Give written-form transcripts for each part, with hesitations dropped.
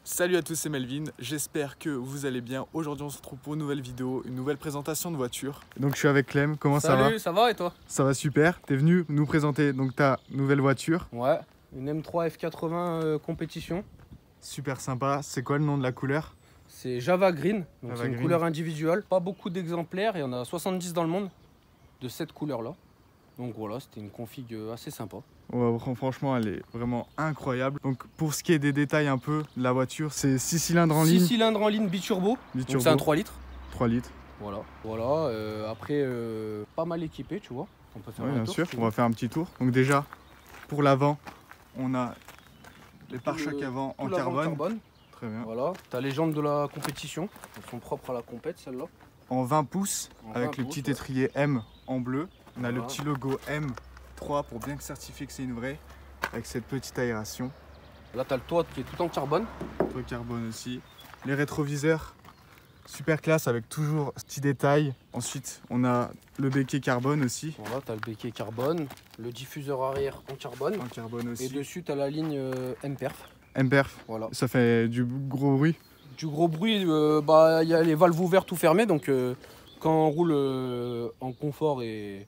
Salut à tous, c'est Melvin, j'espère que vous allez bien. Aujourd'hui on se retrouve pour une nouvelle vidéo, une nouvelle présentation de voiture. Donc je suis avec Clem, comment ça va? Salut, ça va et toi? Ça va super, t'es venu nous présenter donc ta nouvelle voiture. Ouais, une M3 F80 compétition. Super sympa, c'est quoi le nom de la couleur? C'est Java Green, donc Java c'est une Green. couleur individuelle. Pas beaucoup d'exemplaires, il y en a 70 dans le monde de cette couleur là. Donc voilà, c'était une config assez sympa. Ouais, franchement elle est vraiment incroyable. Donc pour ce qui est des détails un peu de la voiture, c'est 6 cylindres en 6 ligne. cylindres en ligne biturbo, donc Biturbo. c'est un 3 litres. 3 litres. Voilà. Après, pas mal équipé, tu vois. On peut faire Oui un bien tour, sûr, si tu on veux. va faire un petit tour. Donc déjà, pour l'avant, on a les Tout pare-chocs le- avant en tout l'avant carbone. Très bien. Voilà, t'as les jantes de la compétition, elles sont propres à la compète celle-là. En 20 pouces, En avec 20 le pouces, petit ouais. étrier M en bleu. On a le Voilà. petit logo M3 pour bien certifier que c'est une vraie, avec cette petite aération. Là, t'as le toit qui est tout en carbone. Toit carbone aussi. Les rétroviseurs, super classe avec toujours ce petit détail. Ensuite, on a le béquet carbone aussi. Voilà, t'as le béquet carbone, le diffuseur arrière en carbone. En carbone Et aussi. dessus, t'as la ligne M-Perf. M-Perf, Voilà. ça fait du gros bruit. Du gros bruit, il y a les valves ouvertes ou fermées. Donc, quand on roule en confort et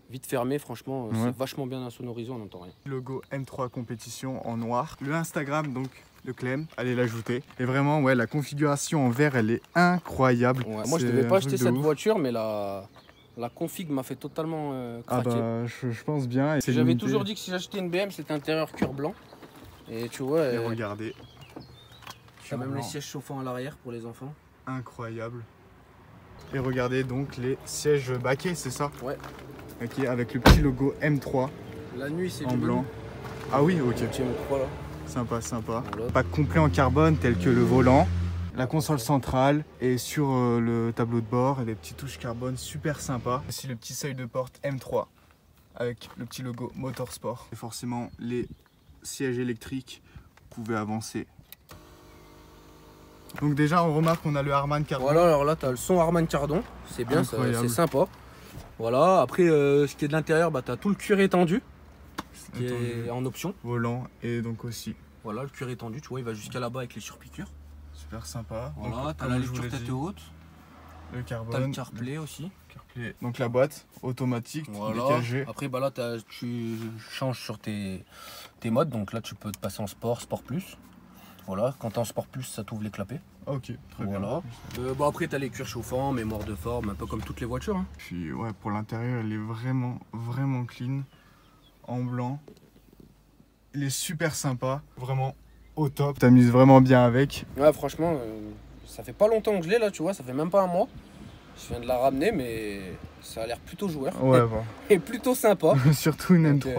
vite fermé, franchement, Ouais. c'est vachement bien insonorisé, on n'entend rien. Logo M3 compétition en noir. Le Instagram donc de Clem, allez l'ajouter. Et vraiment, ouais, la configuration en vert, elle est incroyable. Ouais, moi, je C'est devais un pas truc acheter de cette ouf. voiture, mais la config m'a fait totalement Ah craquer. bah, je pense bien. Et c'est J'avais limité. toujours dit que si j'achetais une BM, c'était intérieur cuir blanc. Et tu vois, Et regardez, t'as même blanc. les sièges chauffants à l'arrière pour les enfants. Incroyable. Et regardez donc les sièges baquets, c'est ça? Ouais. Ok, avec le petit logo M3 La nuit, c'est en du blanc. Ah oui, ok. Petit M3 là. Sympa, sympa. Voilà. Pack complet en carbone tel que le volant, la console centrale et sur le tableau de bord et des petites touches carbone super sympa. Aussi le petit seuil de porte M3 avec le petit logo Motorsport. Et forcément les sièges électriques, vous pouvez avancer. Donc déjà on remarque qu'on a le Harman carbone. Voilà, alors là, t'as le son Harman Kardon. C'est bien, Incroyable. c'est sympa. Voilà, après, ce qui est de l'intérieur, bah, t'as tout le cuir étendu, qui est en option. Volant et donc aussi Voilà, le cuir étendu, tu vois, il va jusqu'à là-bas avec les surpiqûres. super sympa. Voilà, Donc, t'as comme la je vous lecture l'ai tête dit, haute, le t'as carbone, le CarPlay aussi. CarPlay. Donc la boîte automatique, Voilà. DKG. Après, bah là, tu changes sur tes modes, donc là, tu peux te passer en sport, sport plus. Voilà, quand t'es en sport plus, ça t'ouvre les clapets. Ok, très Voilà. bien. Bon, après, t'as les cuirs chauffants, mémoire de forme, un peu comme toutes les voitures. Hein. Puis ouais, pour l'intérieur, elle est vraiment clean, en blanc. Il est super sympa, vraiment au top. T'amuses vraiment bien avec. Ouais, franchement, ça fait pas longtemps que je l'ai là, tu vois, ça fait même pas un mois. Je viens de la ramener, mais ça a l'air plutôt joueur. Ouais, bon. Et plutôt sympa. Surtout une Donc, M3.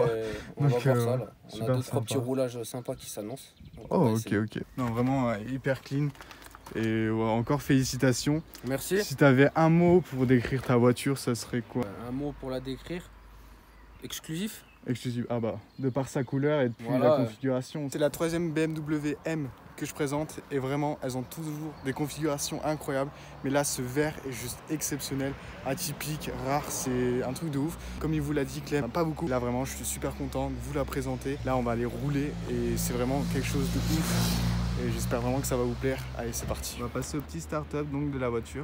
on va Donc, voir ça là. On a super 2-3 sympa. petits roulages sympas qui s'annoncent. Donc, on Oh, va ok, essayer. ok. Non, vraiment hyper clean. Et ouais, encore félicitations. Merci. Si t'avais un mot pour décrire ta voiture, ça serait quoi? Un mot pour la décrire. Exclusif. Exclusif. Ah bah, de par sa couleur et puis Voilà. la configuration. C'est la troisième BMW M que je présente et vraiment, elles ont toujours des configurations incroyables. Mais là, ce vert est juste exceptionnel, atypique, rare, c'est un truc de ouf. Comme il vous l'a dit, Clem, pas beaucoup. Là, vraiment, je suis super content de vous la présenter. Là, on va aller rouler et c'est vraiment quelque chose de ouf. Et j'espère vraiment que ça va vous plaire. Allez, c'est parti. On va passer au petit start-up donc de la voiture.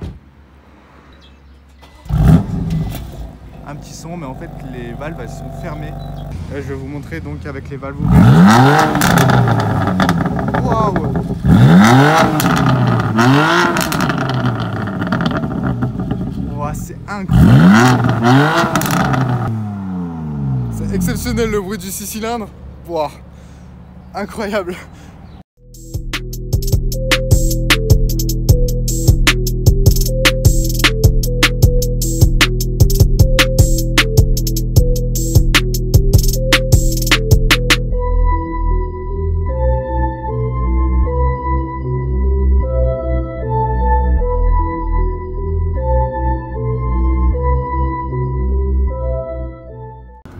Un petit son, mais en fait les valves elles sont fermées. Là, je vais vous montrer donc avec les valves ouvertes. Waouh! Wow, c'est incroyable! C'est exceptionnel le bruit du 6 cylindres. Wow. Incroyable!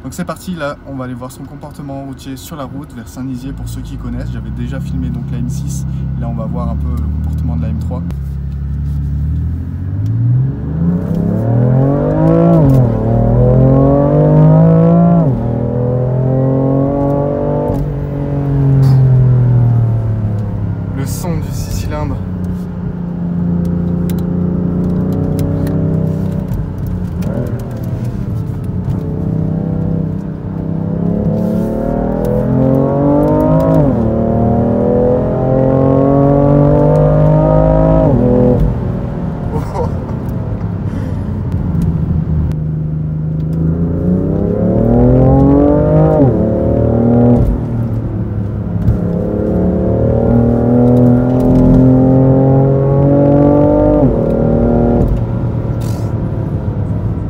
Donc c'est parti, là on va aller voir son comportement routier sur la route vers Saint-Nizier pour ceux qui connaissent. J'avais déjà filmé donc la M6, là on va voir un peu le comportement de la M3. Le son son du 6 cylindres.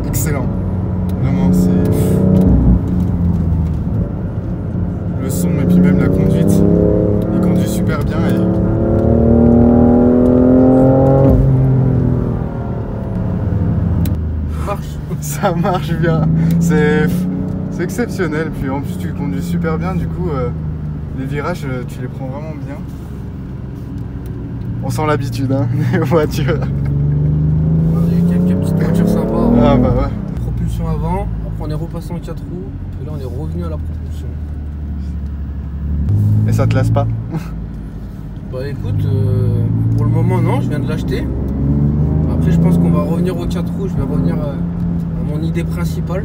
Excellent. Vraiment, c'est le son et puis même la conduite. Il conduit super bien et ça marche bien. C'est exceptionnel. Puis en plus, tu conduis super bien. Du coup, les virages, tu les prends vraiment bien. On sent l'habitude, hein, des voitures. Il y a eu quelques petites voitures sympas. Ah bah ouais. Propulsion avant, après on est repassé en 4 roues, et là on est revenu à la propulsion. Et ça te lasse pas? Bah écoute, pour le moment non, je viens de l'acheter. Après je pense qu'on va revenir aux 4 roues, je vais revenir à mon idée principale.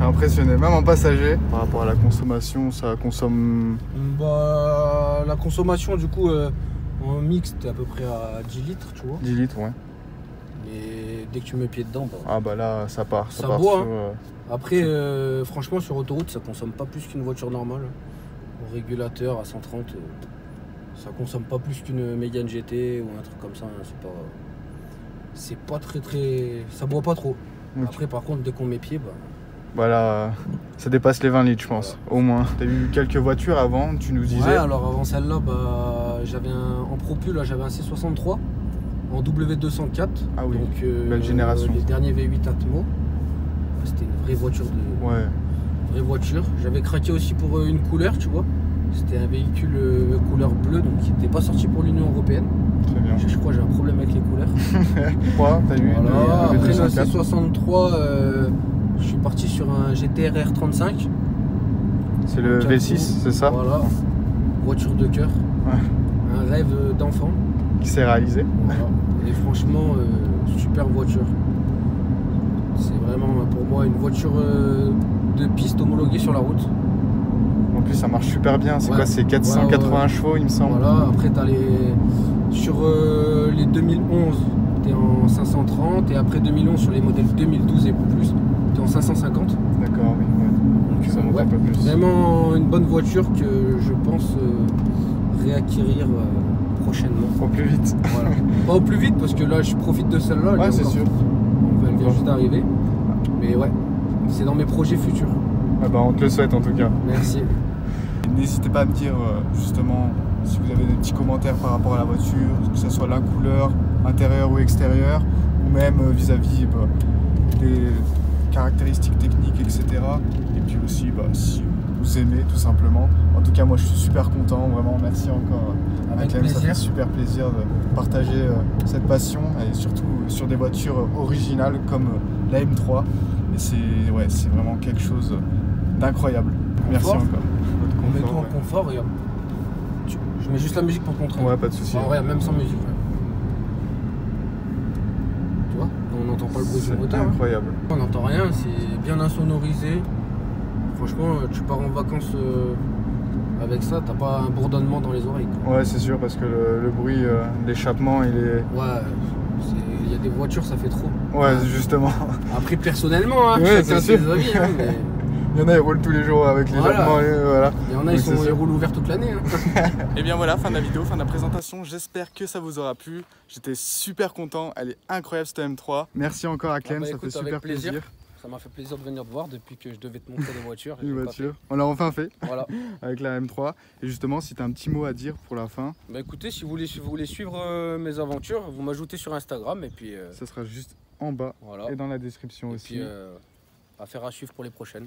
Impressionné, même en passager, par rapport à la consommation, ça consomme... Bah, la consommation du coup en mix t'es à peu près à 10 litres, tu vois. 10 litres, ouais. Et dès que tu mets pied dedans, bah, ah bah là, ça part. Ça part boit, sur, Après, franchement, sur autoroute, ça consomme pas plus qu'une voiture normale. Au régulateur à 130, ça consomme pas plus qu'une Mégane GT ou un truc comme ça. Hein. C'est pas très... Ça boit pas trop. Okay. Après, par contre, dès qu'on met pied, bah... Voilà, ça dépasse les 20 litres, je pense, voilà. Au moins. T'as eu quelques voitures avant, tu nous disais. Ouais, alors avant celle-là, bah, j'avais en propul, là, j'avais un C63 en W204. Ah oui, donc, belle génération. Les derniers V8 Atmo. C'était une vraie voiture de... Ouais. Vraie voiture. J'avais craqué aussi pour une couleur, tu vois. C'était un véhicule couleur bleue, donc qui n'était pas sorti pour l'Union Européenne. Très bien. Je crois que j'ai un problème avec les couleurs. Pourquoi t'as eu voilà. une Après le C63, je suis parti sur un GTR R35. C'est le V6, c'est ça? Voilà. Voiture de cœur. Ouais. Un rêve d'enfant. Qui s'est réalisé. Voilà. Et franchement, super voiture. C'est vraiment pour moi une voiture de piste homologuée sur la route. En plus, ça marche super bien. C'est quoi? C'est 480 chevaux, il me semble. Voilà, après, t'as sur les 2011, t'es en 530. Et après 2011, sur les modèles 2012 et plus, t'es en 550. D'accord, oui. Ouais. Donc, ça monte un peu plus. Vraiment une bonne voiture que je pense réacquérir prochainement. Au plus vite. Voilà. Pas au plus vite, parce que là, je profite de celle-là. Ouais, c'est sûr. Donc, elle vient juste d'arriver. Mais ouais, c'est dans mes projets futurs. Ah bah, on te le souhaite en tout cas. Merci. N'hésitez pas à me dire justement si vous avez des petits commentaires par rapport à la voiture, que ce soit la couleur, intérieure ou extérieure, ou même vis-à-vis des caractéristiques techniques, etc. Et puis aussi si vous aimez tout simplement. En tout cas, moi je suis super content, vraiment merci encore à Clem, ça fait super plaisir de partager cette passion et surtout sur des voitures originales comme la M3. Et c'est vraiment quelque chose d'incroyable. Merci encore. On met tout en confort, regarde. Je mets juste la musique pour te montrer. Ouais, pas de soucis. Regarde, même sans musique. Ouais. Tu vois, on n'entend pas le bruit du moteur. C'est incroyable. On n'entend rien, c'est bien insonorisé. Franchement, tu pars en vacances avec ça, t'as pas un bourdonnement dans les oreilles. Quoi. Ouais, c'est sûr, parce que le bruit, l'échappement, il est... Ouais, il y a des voitures, ça fait trop. Ouais, justement. Après, personnellement, hein, ouais, chacun ses avis. Hein, mais... Il y en a, ils roulent tous les jours avec les Voilà. vêtements. Voilà. Il y en a, ils roulent ouverts toute l'année. Hein. Et bien voilà, fin de la vidéo, fin de la présentation. J'espère que ça vous aura plu. J'étais super content. Elle est incroyable cette M3. Merci encore à Clem, ça Écoute, fait super plaisir. Ça m'a fait plaisir de venir te voir depuis que je devais te montrer des voitures. Une voiture. On l'a enfin fait. Voilà. Avec la M3. Et justement, si tu as un petit mot à dire pour la fin. Bah écoutez, si vous voulez suivre mes aventures, vous m'ajoutez sur Instagram et puis. Ça sera juste en bas et dans la description aussi. Et puis, affaire à suivre pour les prochaines.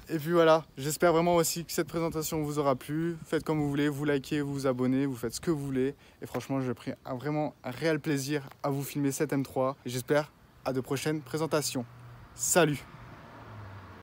Et puis voilà, j'espère vraiment aussi que cette présentation vous aura plu. Faites comme vous voulez, vous likez, vous vous abonnez, vous faites ce que vous voulez. Et franchement, j'ai pris vraiment un réel plaisir à vous filmer cette M3. Et j'espère à de prochaines présentations. Salut!